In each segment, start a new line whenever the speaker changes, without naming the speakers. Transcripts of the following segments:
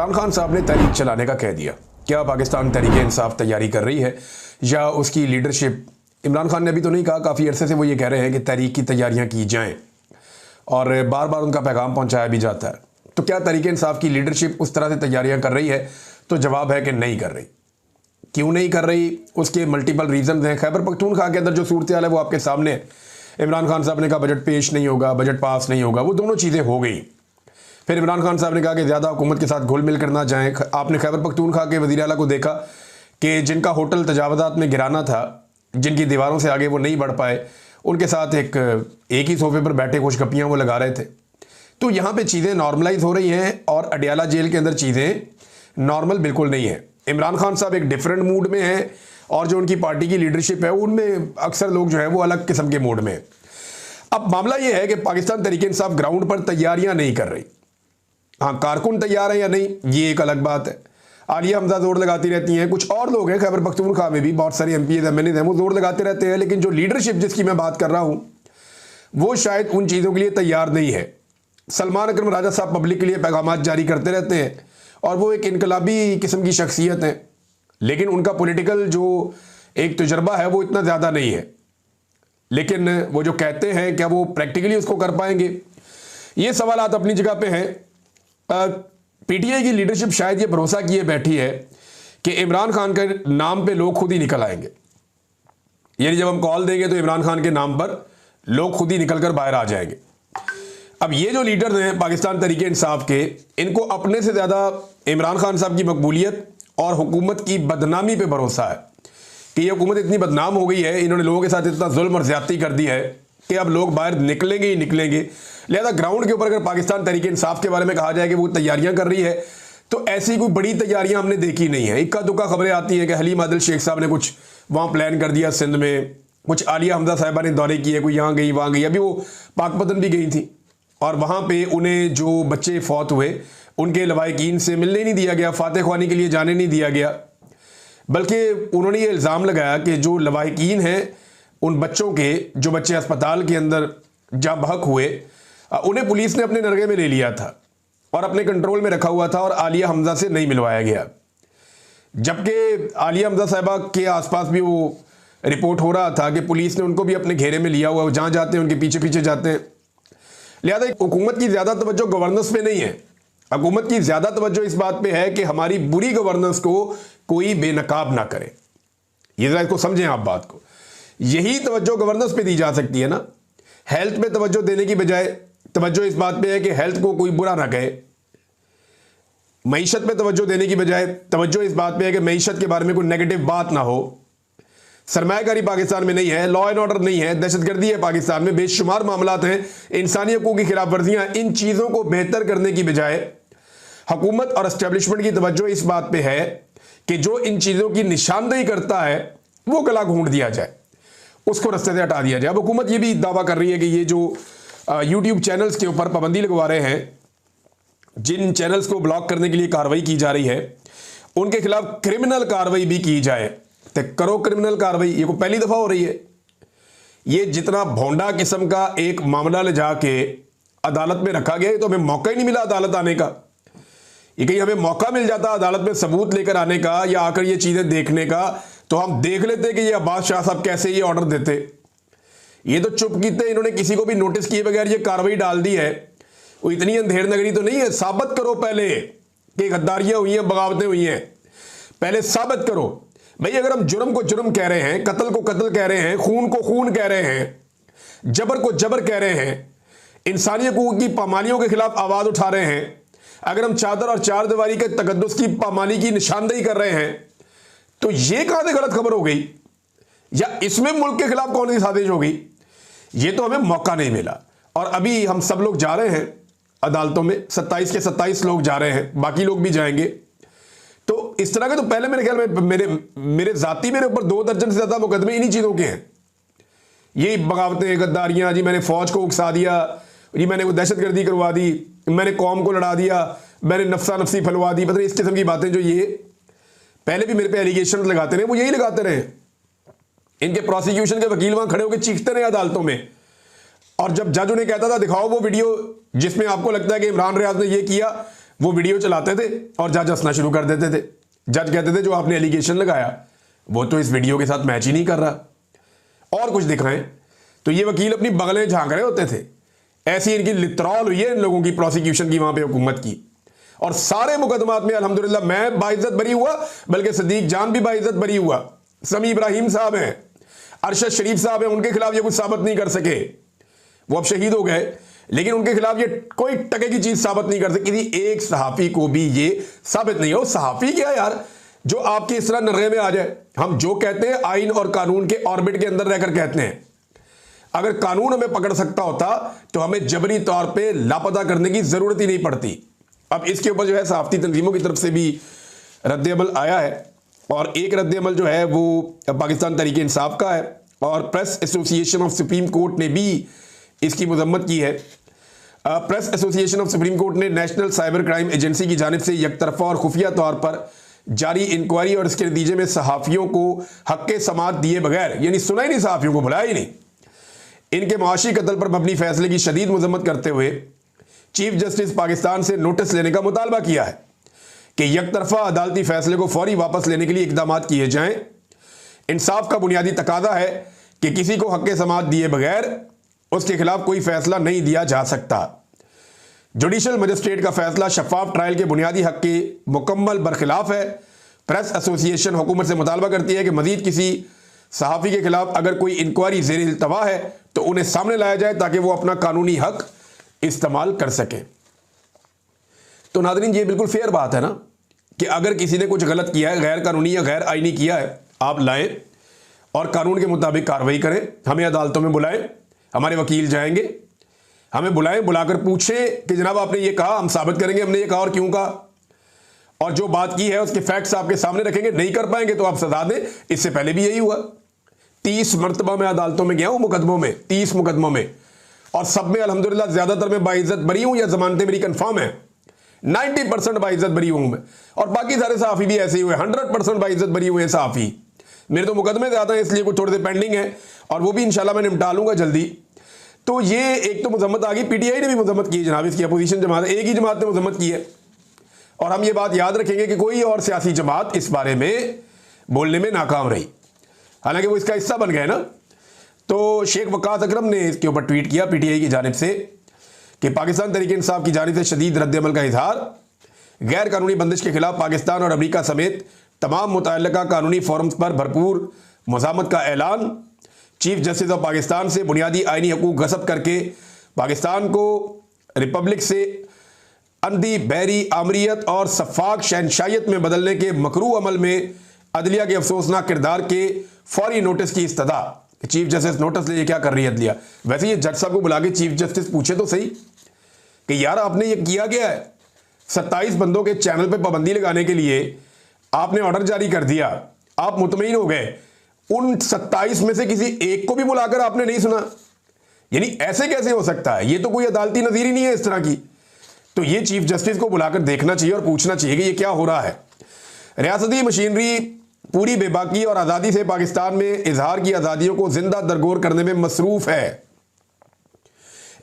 इमरान खान साहब ने तहरीक चलाने का कह दिया। क्या पाकिस्तान तहरीक इंसाफ तैयारी कर रही है या उसकी लीडरशिप? इमरान खान ने अभी तो नहीं कहा, काफ़ी अरसे से वो ये कह रहे हैं कि तहरीक की तैयारियां की जाएं और बार बार उनका पैगाम पहुंचाया भी जाता है। तो क्या तहरीक इंसाफ की लीडरशिप उस तरह से तैयारियां कर रही है? तो जवाब है कि नहीं कर रही। क्यों नहीं कर रही? उसके मल्टीपल रीजन हैं। खैबर पख्तूनख्वा के अंदर जो सूरत हाल है वो आपके सामने है। इमरान खान साहब ने कहा बजट पेश नहीं होगा, बजट पास नहीं होगा, वो दोनों चीज़ें हो गई। फिर इमरान खान साहब ने कहा कि ज़्यादा हुकूमत के साथ घुल मिल करना चाहें। आपने खैबर पख्तूनख्वा के वज़ीर आला को देखा कि जिनका होटल तजावज़ात में गिराना था, जिनकी दीवारों से आगे वो नहीं बढ़ पाए, उनके साथ एक ही सोफे पर बैठे कुछ गप्पियाँ वो लगा रहे थे। तो यहाँ पे चीज़ें नॉर्मलाइज हो रही हैं और अडियाला जेल के अंदर चीज़ें नॉर्मल बिल्कुल नहीं है। इमरान खान साहब एक डिफरेंट मूड में हैं और जो उनकी पार्टी की लीडरशिप है उनमें अक्सर लोग जो है वो अलग किस्म के मूड में। अब मामला ये है कि पाकिस्तान तहरीक इंसाफ ग्राउंड पर तैयारियां नहीं कर रही। हाँ, कारकुन तैयार है या नहीं ये एक अलग बात है। आलिया हमजा जोर लगाती रहती हैं, कुछ और लोग हैं खैबर पख्तूनख्वा में भी बहुत सारे एमपी एमएनए हैं, वो जोर लगाते रहते हैं, लेकिन जो लीडरशिप जिसकी मैं बात कर रहा हूं वो शायद उन चीज़ों के लिए तैयार नहीं है। सलमान अकरम राजा साहब पब्लिक के लिए पैगाम जारी करते रहते हैं और वो एक इनकलाबी किस्म की शख्सियत है, लेकिन उनका पॉलिटिकल जो एक तजुर्बा है वो इतना ज़्यादा नहीं है। लेकिन वो जो कहते हैं क्या वो प्रैक्टिकली उसको कर पाएंगे? ये सवालात अपनी जगह पे हैं। पीटीआई की लीडरशिप शायद ये भरोसा किए बैठी है कि इमरान खान के नाम पे लोग खुद ही निकल आएंगे, यानी जब हम कॉल देंगे तो इमरान खान के नाम पर लोग खुद ही निकलकर बाहर आ जाएंगे। अब ये जो लीडर हैं पाकिस्तान तहरीक इंसाफ के, इनको अपने से ज़्यादा इमरान खान साहब की मकबूलियत और हुकूमत की बदनामी पे भरोसा है कि ये हुकूमत इतनी बदनाम हो गई है, इन्होंने लोगों के साथ इतना जुल्म और ज्यादती कर दी है कि अब लोग बाहर निकलेंगे ही निकलेंगे। लिहाजा ग्राउंड के ऊपर अगर पाकिस्तान तहरीक इंसाफ के बारे में कहा जाए कि वो तैयारियां कर रही है, तो ऐसी कोई बड़ी तैयारियां हमने देखी नहीं है। इक्का दुक्का खबरें आती हैं कि हलीम आदिल शेख साहब ने कुछ वहाँ प्लान कर दिया सिंध में, कुछ आलिया हमजा साहिबा ने दौरे किए, कोई यहाँ गई वहाँ गई। अभी वो पाकपतन भी गई थी और वहाँ पे उन्हें जो बच्चे फौत हुए उनके लवाहिकीन से मिलने नहीं दिया गया, फातह ख्वानी के लिए जाने नहीं दिया गया, बल्कि उन्होंने ये इल्ज़ाम लगाया कि जो लवाहिकीन हैं उन बच्चों के, जो बच्चे अस्पताल के अंदर जा बहक हुए, उन्हें पुलिस ने अपने नरगे में ले लिया था और अपने कंट्रोल में रखा हुआ था और आलिया हमजा से नहीं मिलवाया गया। जबकि आलिया हमजा साहिबा के आसपास भी वो रिपोर्ट हो रहा था कि पुलिस ने उनको भी अपने घेरे में लिया हुआ, जहाँ जाते हैं उनके पीछे पीछे जाते हैं। लिहाजा हुकूमत की ज़्यादा तवज्जो गवर्नेंस पे नहीं है, हुकूमत की ज़्यादा तवज्जो इस बात पे है कि हमारी बुरी गवर्नेंस को कोई बेनकाब ना करे। ये ज़रा इसको समझें आप बात को। यही तवज्जो गवर्नेंस पे दी जा सकती है ना। हेल्थ पे तवज्जो देने की बजाय तवज्जो इस बात पे है कि हेल्थ को कोई बुरा ना कहे। मईशत पे तवज्जो देने की बजाय तवज्जो इस बात पे है कि मईशत के बारे में कोई नेगेटिव बात ना हो। सरमायाकारी पाकिस्तान में नहीं है, लॉ एंड ऑर्डर नहीं है, दहशतगर्दी है पाकिस्तान में, बेशुमार मामलात हैं, इंसानी हकूक़ की खिलाफ वर्जियाँ। इन चीज़ों को बेहतर करने की बजाय हुकूमत और एस्टेब्लिशमेंट की तवज्जो इस बात पे है कि जो इन चीज़ों की निशानदेही करता है वो गला घूंट दिया जाए, उसको रास्ते से हटा दिया जाए। अब हुकूमत ये भी दावा कर रही है कि ये जो यूट्यूब चैनल्स के ऊपर पाबंदी लगवा रहे हैं, जिन चैनल्स को ब्लॉक करने के लिए कार्रवाई की जा रही है, उनके खिलाफ क्रिमिनल कार्रवाई भी की जाए। तो करो क्रिमिनल कार्रवाई, ये को पहली दफ़ा हो रही है। ये जितना भोंडा किस्म का एक मामला ले जाके अदालत में रखा गया, तो हमें मौका ही नहीं मिला अदालत आने का। ये कहीं हमें मौका मिल जाता अदालत में सबूत लेकर आने का या आकर ये चीज़ें देखने का, तो हम देख लेते कि ये अब्बास शाह साहब कैसे ये ऑर्डर देते। ये तो चुप कीते, इन्होंने किसी को भी नोटिस किए बगैर ये कार्रवाई डाल दी है। वो इतनी अंधेर नगरी तो नहीं है। साबित करो पहले कि गद्दारियां हुई हैं, बगावतें हुई हैं, पहले साबित करो भाई। अगर हम जुर्म को जुर्म कह रहे हैं, कत्ल को कत्ल कह रहे हैं, खून को खून कह रहे हैं, जबर को जबर कह रहे हैं, इंसानी हकूक़ की पामालियों के खिलाफ आवाज़ उठा रहे हैं, अगर हम चादर और चार दीवारी के तकद्दुस की पामाली की निशानदेही कर रहे हैं, तो ये कहां से गलत खबर हो गई? या इसमें मुल्क के खिलाफ कौन सी साजिश हो गई? ये तो हमें मौका नहीं मिला। और अभी हम सब लोग जा रहे हैं अदालतों में, 27 के 27 लोग जा रहे हैं, बाकी लोग भी जाएंगे। तो इस तरह के तो पहले मेरे ख्याल में मेरे जाती मेरे ऊपर 2 दर्जन से ज्यादा मुकदमे इन्हीं चीजों के हैं। ये बगावतें, गद्दारियां, जी मैंने फौज को उकसा दिया, जी मैंने वो दहशतगर्दी करवा दी, मैंने कौम को लड़ा दिया, मैंने नफसा नफसी फैलवा दी, मतलब इस किस्म की बातें जो ये पहले भी मेरे पे एलिगेशन लगाते रहे, वो यही लगाते रहे। इनके प्रोसिक्यूशन के वकील वहां खड़े होकर चीखते रहे अदालतों में, और जब जज उन्हें कहता था दिखाओ वो वीडियो जिसमें आपको लगता है कि इमरान रियाज ने ये किया, वो वीडियो चलाते थे और जज हंसना शुरू कर देते थे। जज कहते थे जो आपने एलिगेशन लगाया वो तो इस वीडियो के साथ मैच ही नहीं कर रहा, और कुछ दिखाएं। तो ये वकील अपनी बगलें झांक रहे होते थे। ऐसी इनकी लितरॉल हुई है इन लोगों की, प्रोसिक्यूशन की वहां पे हुकूमत की। और सारे मुकदमात में अल्हम्दुलिल्लाह मैं बाइज्जत बरी हुआ, बल्कि सदीक जान भी बाइज्जत बरी हुआ। समी इब्राहिम साहब हैं, अरशद शरीफ साहब हैं, उनके खिलाफ ये कुछ साबित नहीं कर सके, वो अब शहीद हो गए, लेकिन उनके खिलाफ ये कोई टके की चीज साबित नहीं कर सकी। किसी एक सहाफी को भी ये साबित नहीं हो। सहाफी क्या यार जो आपके इस तरह नर्रे में आ जाए। हम जो कहते हैं आइन और कानून के ऑर्बिट के अंदर रहकर कहते हैं। अगर कानून हमें पकड़ सकता होता तो हमें जबरी तौर पे लापता करने की जरूरत ही नहीं पड़ती। अब इसके ऊपर जो है सहाफती तंजीमों की तरफ से भी रद्द-ए-अमल आया है, और एक रद्द-ए-अमल जो है वो पाकिस्तान तहरीक इंसाफ का है, और press association of supreme court ने भी इसकी मजम्मत की है। Press association of supreme court ने नेशनल साइबर क्राइम एजेंसी की जानिब से यकतरफा और खुफिया तौर पर जारी इंक्वायरी और इसके नतीजे में सहाफ़ियों को हक़ समाअत दिए बगैर, यानी सुना ही नहीं, सहाफ़ियों को बुलाया ही नहीं, इनके मुआशी कत्ल पर मबनी फैसले की शदीद मजम्मत करते हुए चीफ जस्टिस पाकिस्तान से नोटिस लेने का मुतालबा किया है कि यकतरफा अदालती फैसले को फौरी वापस लेने के लिए इकदाम किए जाएं। इंसाफ का बुनियादी तकाजा है कि किसी को हक़ समाअत दिए बगैर उसके खिलाफ कोई फैसला नहीं दिया जा सकता। जुडिशल मजिस्ट्रेट का फैसला शफाफ ट्रायल के बुनियादी हक के मुकम्मल बरखिलाफ है। प्रेस एसोसिएशन हुकूमत से मुतालबा करती है कि मजीद किसी सहाफ़ी के खिलाफ अगर कोई इंक्वायरी ज़ेर इल्तवा है तो उन्हें सामने लाया जाए ताकि वो अपना कानूनी हक इस्तेमाल कर सके। तो नाज़रीन ये बिल्कुल फेयर बात है ना कि अगर किसी ने कुछ गलत किया है, गैर कानूनी या गैर आईनी किया है, आप लाएं और कानून के मुताबिक कार्रवाई करें। हमें अदालतों में बुलाएं, हमारे वकील जाएंगे, हमें बुलाएं, बुलाकर पूछें कि जनाब आपने ये कहा, हम साबित करेंगे हमने ये कहा और क्यों कहा, और जो बात की है उसके फैक्ट्स आपके सामने रखेंगे। नहीं कर पाएंगे तो आप सजा दें। इससे पहले भी यही हुआ। 30 मरतबा मैं अदालतों में गया हूं, मुकदमों में, 30 मुकदमों में, और सब में अल्हम्दुलिल्लाह ज्यादातर में बाइज्जत बरी हूं, या जमानतें मेरी कंफर्म है। 90% बाइज्जत बरी हूं मैं, और बाकी सारे सहाफी भी ऐसे ही हुए, 100% बाइज्जत बरी हुए हैं सहाफी। मेरे तो मुकदमे ज्यादा है, इसलिए कुछ थोड़े से पेंडिंग है, और वो भी इंशाल्लाह मैं निपटा लूंगा जल्दी। तो ये एक तो मजम्मत आ गई, पीटीआई ने भी मजम्मत की जनाब, इसकी अपोजिशन जमात, एक ही जमात ने मजम्मत की है। और हम ये बात याद रखेंगे कि कोई और सियासी जमात इस बारे में बोलने में नाकाम रही, हालांकि वो इसका हिस्सा बन गए ना। तो शेख वकास अकरम ने इसके ऊपर ट्वीट किया पीटीआई की जानिब से कि पाकिस्तान तहरीक इंसाफ की जानिब से शदीद रद्द-ए-अमल का इजहार, गैर कानूनी बंदिश के खिलाफ पाकिस्तान और अमरीका समेत तमाम मुतअल्लिका कानूनी फोरम्स पर भरपूर मज़ामत का ऐलान। चीफ जस्टिस ऑफ पाकिस्तान से बुनियादी आइनी हकूक गसब करके पाकिस्तान को रिपब्लिक से अंधी बहरी आमरीत और सफाक शहनशाहियत में बदलने के मकरू अमल में अदलिया के अफसोसनाक किरदार के फौरी नोटिस की इस्तदा। चीफ जस्टिस नोटिस ले, क्या कर रही है अदलिया? वैसे ये जज साहब को बुला के चीफ जस्टिस पूछे तो सही कि यार आपने ये किया क्या है? 27 बंदों के चैनल पे पाबंदी लगाने के लिए आपने ऑर्डर जारी कर दिया, आप मुतमईन हो गए, उन 27 में से किसी एक को भी बुलाकर आपने नहीं सुना? यानी ऐसे कैसे हो सकता है? ये तो कोई अदालती नज़ीर ही नहीं है इस तरह की। तो ये चीफ जस्टिस को बुलाकर देखना चाहिए और पूछना चाहिए कि ये क्या हो रहा है। रियासती मशीनरी पूरी बेबाकी और आज़ादी से पाकिस्तान में इजहार की आज़ादियों को जिंदा दरगोर करने में मसरूफ है।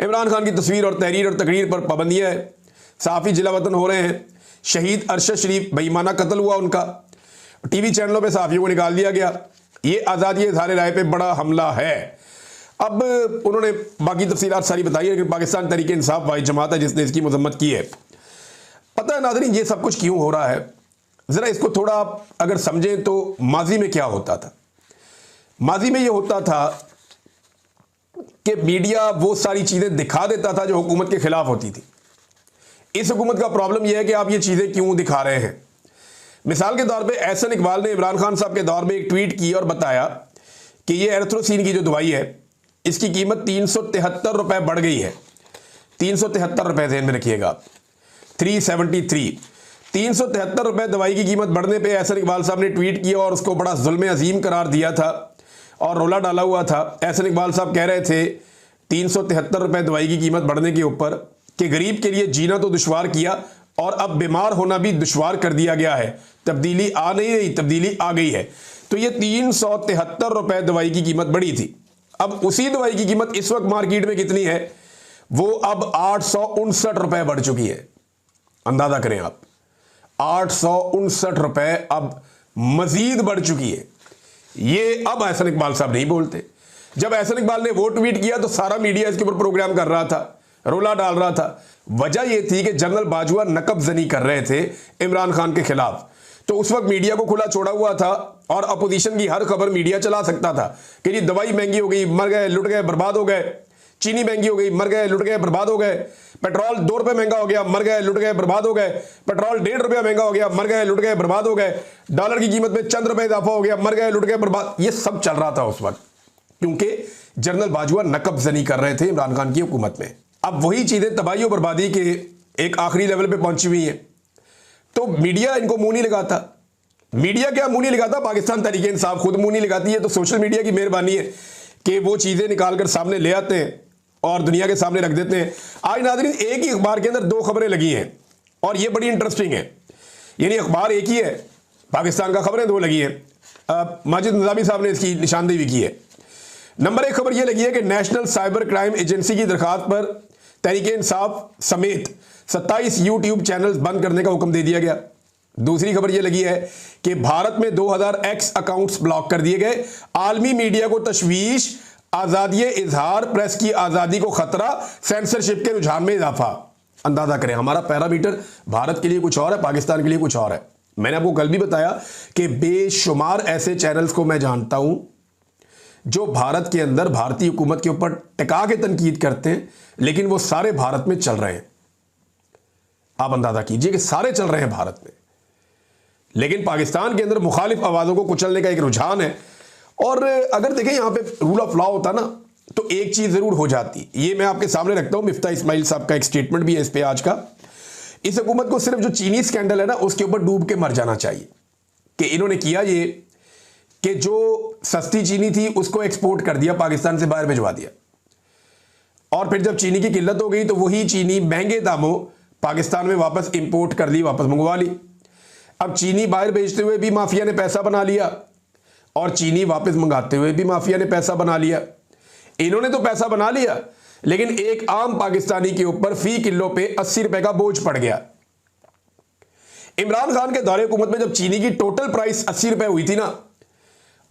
इमरान खान की तस्वीर और तहरीर और तकरीर पर पाबंदियाँ है, सहाफ़ी जिला वतन हो रहे हैं, शहीद अरशद शरीफ बेईमाना कत्ल हुआ उनका, टीवी चैनलों पे सहाफ़ियों को निकाल दिया गया। ये आज़ादी इज़हार राय पे बड़ा हमला है। अब उन्होंने बाकी तफसीलात सारी बताई है, लेकिन पाकिस्तान तहरीक इंसाफ वाहिद जमात है जिसने इसकी मजम्मत की है। पता है नाज़रीन ये सब कुछ क्यों हो रहा है? ज़रा इसको थोड़ा अगर समझें तो माजी में क्या होता था। माजी में ये होता था कि मीडिया वो सारी चीज़ें दिखा देता था जो हुकूमत के खिलाफ होती थी। इस हुकूमत का प्रॉब्लम यह है कि आप ये चीज़ें क्यों दिखा रहे हैं। मिसाल के तौर पे एहसन इकबाल ने इमरान खान साहब के दौर में एक ट्वीट की और बताया कि ये एरिथ्रोसिन की जो दवाई है इसकी कीमत 373 रुपये बढ़ गई है। 373 रुपये ज़हन में रखिएगा, 373 373 रुपये दवाई की कीमत बढ़ने पे एहसन इकबाल साहब ने ट्वीट किया और उसको बड़ा जुल्म अजीम करार दिया था और रोला डाला हुआ था। एहसन इकबाल साहब कह रहे थे 373 रुपये दवाई की कीमत बढ़ने के ऊपर कि गरीब के लिए जीना तो दुश्वार किया और अब बीमार होना भी दुश्वार कर दिया गया है। तब्दीली आ नहीं रही, तब्दीली आ गई है। तो ये 373 रुपये दवाई की कीमत बढ़ी थी। अब उसी दवाई की कीमत इस वक्त मार्केट में कितनी है? वो अब 859 रुपये बढ़ चुकी है। अंदाजा करें आप, 859 रुपए अब मजीद बढ़ चुकी है। ये अब एहसन इकबाल साहब नहीं बोलते। जब एहसन इकबाल ने वो ट्वीट किया तो सारा मीडिया इसके ऊपर प्रोग्राम कर रहा था, रोला डाल रहा था। वजह यह थी कि जनरल बाजवा नकबजनी कर रहे थे इमरान खान के खिलाफ, तो उस वक्त मीडिया को खुला छोड़ा हुआ था और अपोजिशन की हर खबर मीडिया चला सकता था कि जी दवाई महंगी हो गई, मर गए, लुट गए, बर्बाद हो गए, चीनी महंगी हो गई, मर गए, लुट गए, बर्बाद हो गए, पेट्रोल 2 रुपए महंगा हो गया, मर गए, लुट गए, बर्बाद हो गए, पेट्रोल 1.5 रुपया महंगा हो गया, मर गए, लुट गए, बर्बाद हो गए, डॉलर की कीमत में चंद रुपए इजाफा हो गया, मर गए, लुट गए, बर्बाद। ये सब चल रहा था उस वक्त, क्योंकि जनरल बाजवा नकबजनी कर रहे थे इमरान खान की हुकूमत में। अब वही चीजें तबाही और बर्बादी के एक आखिरी लेवल पे पहुंची हुई है, तो मीडिया इनको मुंह नहीं लगाता। मीडिया क्या मुंह नहीं लगाता, पाकिस्तान तहरीक इंसाफ खुद मुंह नहीं लगाती है। तो सोशल मीडिया की मेहरबानी है कि वो चीजें निकालकर सामने ले आते हैं और दुनिया के सामने रख देते हैं। आज नाज़रीन एक ही अखबार के अंदर 2 खबरें लगी हैं और ये बड़ी इंटरेस्टिंग है। यानी अखबार एक ही है, पाकिस्तान का खबरें 2 लगी हैं। माजिद निज़ामी साहब ने इसकी निशानदेही की है। नंबर 1 खबर यह लगी है कि नेशनल साइबर क्राइम एजेंसी की दरखास्त पर तहरीक इंसाफ समेत 27 यूट्यूब चैनल्स बंद करने का हुक्म दे दिया गया। दूसरी खबर यह लगी है कि भारत में 2000 एक्स अकाउंट्स ब्लॉक कर दिए गए। आलमी मीडिया को तशवीश, आजादी इजहार, प्रेस की आजादी को खतरा, सेंसरशिप के रुझान में इजाफा। अंदाजा करें, हमारा पैरामीटर भारत के लिए कुछ और है, पाकिस्तान के लिए कुछ और है। मैंने आपको कल भी बताया कि बेशुमार ऐसे चैनल्स को मैं जानता हूं जो भारत के अंदर भारतीय हुकूमत के ऊपर टिका के तनकीद करते हैं, लेकिन वो सारे भारत में चल रहे हैं। आप अंदाजा कीजिए कि सारे चल रहे हैं भारत में, लेकिन पाकिस्तान के अंदर मुखालिफ आवाजों को कुचलने का एक रुझान है। और अगर देखें यहां पे रूल ऑफ लॉ होता ना तो एक चीज जरूर हो जाती। ये मैं आपके सामने रखता हूं, मिफ्ता इस्माइल साहब का एक स्टेटमेंट भी है इस पे आज का। इस हुकूमत को सिर्फ जो चीनी स्कैंडल है ना उसके ऊपर डूब के मर जाना चाहिए कि इन्होंने किया ये कि जो सस्ती चीनी थी उसको एक्सपोर्ट कर दिया, पाकिस्तान से बाहर भिजवा दिया, और फिर जब चीनी की किल्लत हो गई तो वही चीनी महंगे दामों पाकिस्तान में वापस इंपोर्ट कर ली, वापस मंगवा ली। अब चीनी बाहर भेजते हुए भी माफिया ने पैसा बना लिया और चीनी वापस मंगाते हुए भी माफिया ने पैसा बना लिया। इन्होंने तो पैसा बना लिया, लेकिन एक आम पाकिस्तानी के ऊपर फी किलो पे 80 रुपए का बोझ पड़ गया। इमरान खान के दौरे हुकूमत में जब चीनी की टोटल प्राइस 80 रुपए हुई थी ना,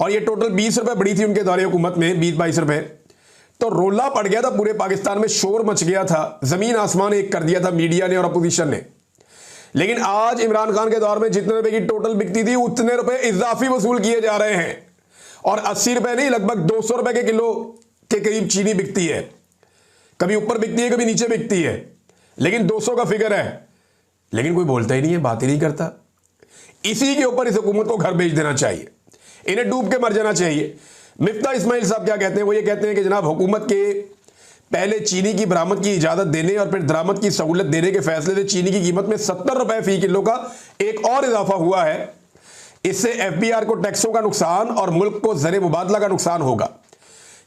और ये टोटल 20 रुपए बढ़ी थी उनके दौरे हुकूमत में, 20-22 रुपए, तो रोला पड़ गया था पूरे पाकिस्तान में, शोर मच गया था, जमीन आसमान एक कर दिया था मीडिया ने और अपोजिशन ने। लेकिन आज इमरान खान के दौर में जितने रुपए की टोटल बिकती थी उतने रुपए इजाफी वसूल किए जा रहे हैं, और 80 रुपए नहीं, लगभग 200 रुपए के किलो के करीब चीनी बिकती है। कभी ऊपर बिकती है, कभी नीचे बिकती है, लेकिन 200 का फिगर है। लेकिन कोई बोलता ही नहीं है, बात ही नहीं करता। इसी के ऊपर इस हुकूमत को घर भेज देना चाहिए, इन्हें डूब के मर जाना चाहिए। मिफ्ता इस्माइल साहब क्या कहते हैं, वो ये कहते हैं कि जनाब हुकूमत के पहले चीनी की बरामद की इजाजत देने और फिर दरामद की सहूलत देने के फैसले से चीनी की कीमत में 70 रुपए फी किलो का एक और इजाफा हुआ है। इससे एफबीआर को टैक्सों का नुकसान और मुल्क को ज़र मुबादला का नुकसान होगा।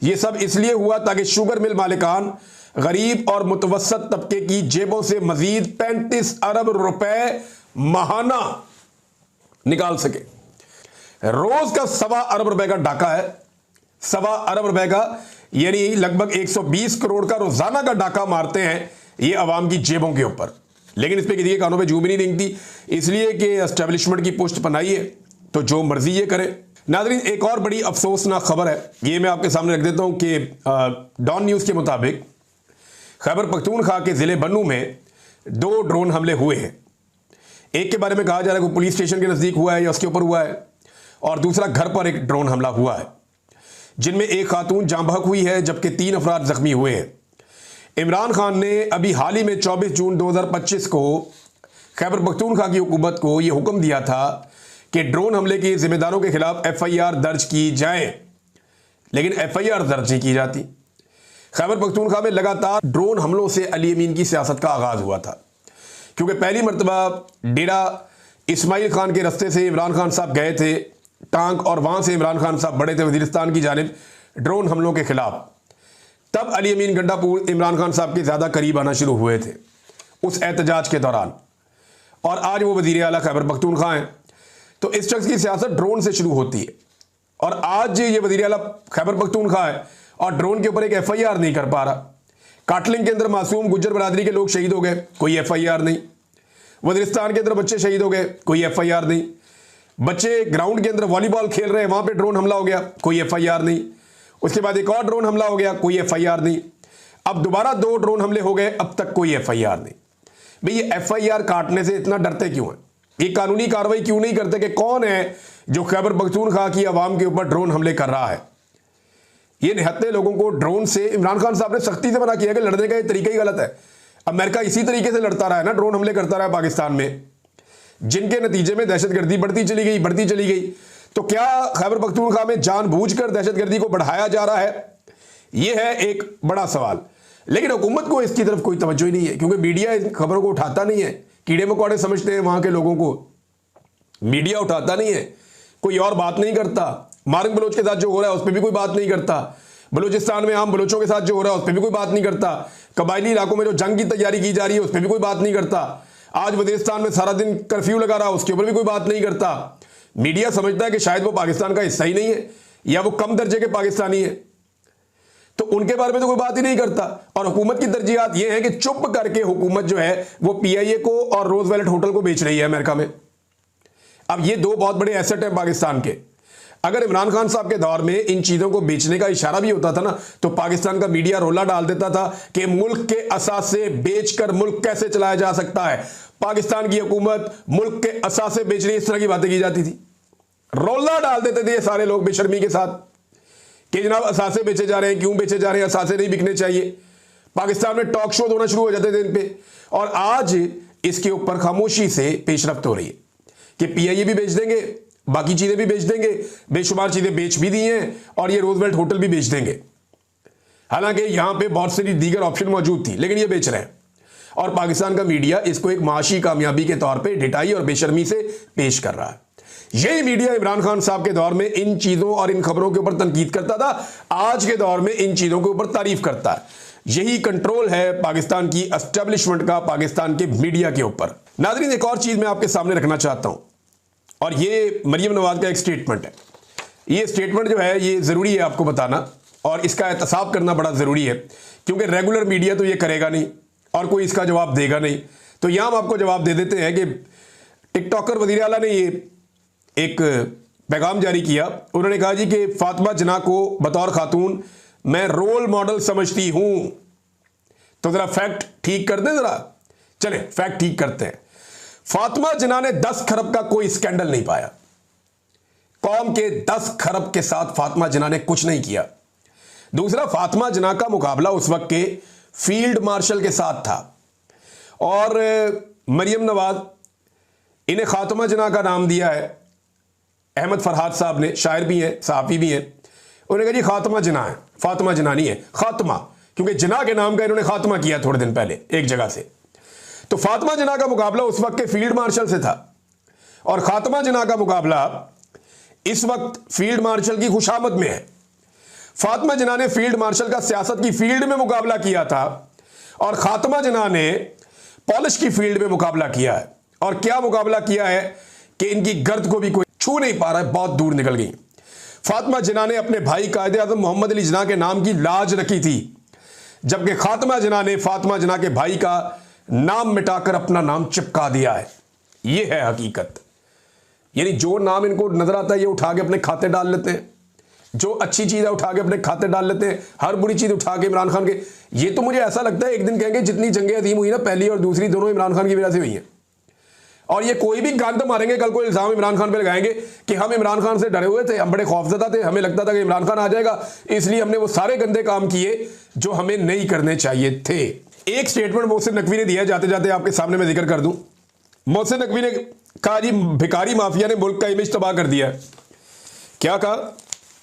यह सब इसलिए हुआ ताकि शुगर मिल मालिकान गरीब और मुतवसत तबके की जेबों से मजीद 35 अरब रुपए माहाना निकाल सके। रोज का 1.25 अरब रुपए का डाका है, 1.25 अरब रुपए का, यानी लगभग 120 करोड़ का रोजाना का डाका मारते हैं ये अवाम की जेबों के ऊपर। लेकिन इस पे किसी के कानों पे जू भी नहीं रेंगती, इसलिए कि एस्टेब्लिशमेंट की पुष्ट पनाई है तो जो मर्जी ये करे। नाज़रीन, एक और बड़ी अफसोसनाक खबर है, ये मैं आपके सामने रख देता हूं कि डॉन न्यूज के मुताबिक खैबर पख्तूनख्वा के जिले बन्नू में 2 ड्रोन हमले हुए हैं। एक के बारे में कहा जा रहा है कि पुलिस स्टेशन के नजदीक हुआ है या उसके ऊपर हुआ है, और दूसरा घर पर एक ड्रोन हमला हुआ है, जिनमें एक खातून जाँ बहक हुई है जबकि 3 अफराद जख्मी हुए हैं। इमरान खान ने अभी हाल ही में 24 जून 2025 को खैबर पख्तूनख्वा की हुकूमत को यह हुक्म दिया था कि ड्रोन हमले के जिम्मेदारों के खिलाफ FIR दर्ज की जाए, लेकिन FIR दर्ज नहीं की जाती। खैबर पख्तूनख्वा में लगातार ड्रोन हमलों से अली अमीन की सियासत का आगाज हुआ था, क्योंकि पहली मरतबा डेरा इस्माइल खान के रस्ते से इमरान खान साहब गए थे टांग, और वहां से इमरान खान साहब बढ़े थे वजीरिस्तान की जानिब ड्रोन हमलों के खिलाफ। तब अली अमीन गंडापुर इमरान खान साहब के ज़्यादा करीब आना शुरू हुए थे उस एहतजाज के दौरान, और आज वो वज़ीर आला खैबर पख्तूनख्वा हैं। तो इस शख्स की सियासत ड्रोन से शुरू होती है, और आज ये वज़ीर आला खैबर पख्तूनख्वा है और ड्रोन के ऊपर एक FIR नहीं कर पा रहा। काटलिंग के अंदर मासूम गुज्जर बरादरी के लोग शहीद हो गए, कोई FIR नहीं। वजीरिस्तान के अंदर बच्चे शहीद हो गए, कोई FIR नहीं। बच्चे ग्राउंड के अंदर वॉलीबॉल खेल रहे हैं, वहां पे ड्रोन हमला हो गया, कोई FIR नहीं। उसके बाद एक और ड्रोन हमला हो गया, कोई FIR नहीं। अब दोबारा 2 ड्रोन हमले हो गए, अब तक कोई FIR नहीं। भाई ये FIR काटने से इतना डरते क्यों हैं? ये कानूनी कार्रवाई क्यों नहीं करते कि कौन है जो खैबर पख्तूनख्वा की आवाम के ऊपर ड्रोन हमले कर रहा है? ये निहत्ते लोगों को ड्रोन से इमरान खान साहब ने सख्ती से मना किया कि लड़ने का ये तरीका ही गलत है। अमेरिका इसी तरीके से लड़ता रहा है ना, ड्रोन हमले करता रहा है पाकिस्तान में, जिनके नतीजे में दहशतगर्दी बढ़ती चली गई। तो क्या खैबर पख्तूनख्वा में जानबूझकर दहशतगर्दी को बढ़ाया जा रहा है? यह है एक बड़ा सवाल। लेकिन हुकूमत को इसकी तरफ कोई तवज्जो ही नहीं है, क्योंकि मीडिया इन खबरों को उठाता नहीं है। कीड़े मकोड़े समझते हैं वहां के लोगों को, मीडिया उठाता नहीं है, कोई और बात नहीं करता। मारंग बलोच के साथ जो हो रहा है उस पर भी कोई बात नहीं करता। बलूचिस्तान में आम बलोचों के साथ जो हो रहा है उस पर भी कोई बात नहीं करता। कबायली इलाकों में जो जंग की तैयारी की जा रही है उस पर भी कोई बात नहीं करता। आज वजीरिस्तान में सारा दिन कर्फ्यू लगा रहा, उसके ऊपर भी कोई बात नहीं करता। मीडिया समझता है कि शायद वो पाकिस्तान का हिस्सा ही नहीं है या वो कम दर्जे के पाकिस्तानी है, तो उनके बारे में तो कोई बात ही नहीं करता। और हुकूमत की तरजीहात ये है कि चुप करके हुकूमत जो है वो PIA को और रोजवेलेट होटल को बेच रही है अमेरिका में। अब ये 2 बहुत बड़े एसेट हैं पाकिस्तान के। अगर इमरान खान साहब के दौर में इन चीजों को बेचने का इशारा भी होता था ना, तो पाकिस्तान का मीडिया रोला डाल देता था कि मुल्क के असासे बेचकर मुल्क कैसे चलाया जा सकता है। पाकिस्तान की हुकूमत मुल्क के असासे बेच रही है, इस तरह की बातें की जाती थी। रोला डाल देते थे ये सारे लोग बेशर्मी के साथ कि जनाब असासे बेचे जा रहे हैं, क्यों बेचे जा रहे हैं, असासे नहीं बिकने चाहिए। पाकिस्तान में टॉक शो होना शुरू हो जाते थे इन पे। और आज इसके ऊपर खामोशी से पेशरफ्त हो रही है कि PIA भी बेच देंगे, बाकी चीजें भी बेच देंगे, बेशुमार चीजें बेच भी दी हैं, और ये रोजवेल्ट होटल भी बेच देंगे। हालांकि यहां पे बहुत सारी दीगर ऑप्शन मौजूद थी, लेकिन ये बेच रहे हैं। और पाकिस्तान का मीडिया इसको एक माशी कामयाबी के तौर पे ढिठाई और बेशर्मी से पेश कर रहा है। यही मीडिया इमरान खान साहब के दौर में इन चीजों और इन खबरों के ऊपर तनकीद करता था, आज के दौर में इन चीजों के ऊपर तारीफ करता है। यही कंट्रोल है पाकिस्तान की एस्टेब्लिशमेंट का पाकिस्तान के मीडिया के ऊपर। नाज़रीन, एक और चीज मैं आपके सामने रखना चाहता हूं, और ये मरियम नवाज का एक स्टेटमेंट है। ये स्टेटमेंट जो है ये जरूरी है आपको बताना, और इसका एहतसाब करना बड़ा जरूरी है, क्योंकि रेगुलर मीडिया तो ये करेगा नहीं और कोई इसका जवाब देगा नहीं। तो यहां हम आपको जवाब दे देते हैं कि टिकटॉकर वज़ीर आला ने ये एक पैगाम जारी किया। उन्होंने कहा जी कि फातिमा जिन्ना को बतौर खातून मैं रोल मॉडल समझती हूं। तो जरा फैक्ट ठीक कर दें, जरा चले फैक्ट ठीक करते हैं। फातिमा जिन्ना ने 10 खरब का कोई स्कैंडल नहीं पाया। कौम के 10 खरब के साथ फातिमा जिन्ना ने कुछ नहीं किया। दूसरा, फातिमा जिन्ना का मुकाबला उस वक्त के फील्ड मार्शल के साथ था, और मरियम नवाज इन्हें फातिमा जिन्ना का नाम दिया है। अहमद फरहाद साहब ने, शायर भी हैं, सहाफ़ी भी हैं, उन्होंने कहा जी खातिमा जिन्ना है, फातिमा जिन्ना नहीं है, खातिमा, क्योंकि जिन्ना के नाम का इन्होंने खातिमा किया थोड़े दिन पहले एक जगह से। तो फातिमा जिन्ना का मुकाबला उस वक्त के फील्ड मार्शल से था, और खातिमा जिन्ना का मुकाबला इस वक्त फील्ड मार्शल की खुशामद में है। फातिमा जिन्ना ने फील्ड मार्शल का सियासत की फील्ड में मुकाबला किया था, और खातिमा जिन्ना ने पॉलिश की फील्ड में मुकाबला किया है। और क्या मुकाबला किया है कि इनकी गर्द को भी कोई छू नहीं पा रहा है, बहुत दूर निकल गई। फातिमा जिन्ना ने अपने भाई कायदे आज़म मोहम्मद अली जिन्ना के नाम की लाज रखी थी, जबकि खातिमा जिन्ना ने फातिमा जिन्ना के भाई का नाम मिटाकर अपना नाम चिपका दिया है। यह है हकीकत। यानी जो नाम इनको नजर आता है ये उठा के अपने खाते डाल लेते हैं, जो अच्छी चीज है उठा के अपने खाते डाल लेते हैं, हर बुरी चीज उठा के इमरान खान के। ये तो मुझे ऐसा लगता है एक दिन कहेंगे जितनी जंगें अजीम हुई ना, पहली और दूसरी दोनों इमरान खान की वजह से हुई हैं। और ये कोई भी गंद मारेंगे, कल को इल्जाम इमरान खान पे लगाएंगे कि हम इमरान खान से डरे हुए थे, हम बड़े खौफजदा थे, हमें लगता था कि इमरान खान आ जाएगा, इसलिए हमने वो सारे गंदे काम किए जो हमें नहीं करने चाहिए थे। एक स्टेटमेंट मोहसिन नकवी ने दिया, जाते जाते आपके सामने मैं जिक्र कर दूं। मोहसिन नकवी ने कहा जी भिखारी माफिया ने मुल्क का इमेज तबाह कर दिया। क्या कहा?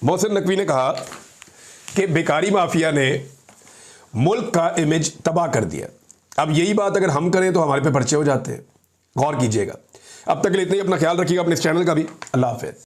मोहसिन नकवी ने कहा कि भिखारी माफिया ने मुल्क का इमेज तबाह कर दिया। अब यही बात अगर हम करें तो हमारे पे पर्चे हो जाते हैं, गौर कीजिएगा। अब तक के लिए इतना ही, अपना ख्याल रखिएगा, अपने इस चैनल का भी। अल्लाह हाफिज़।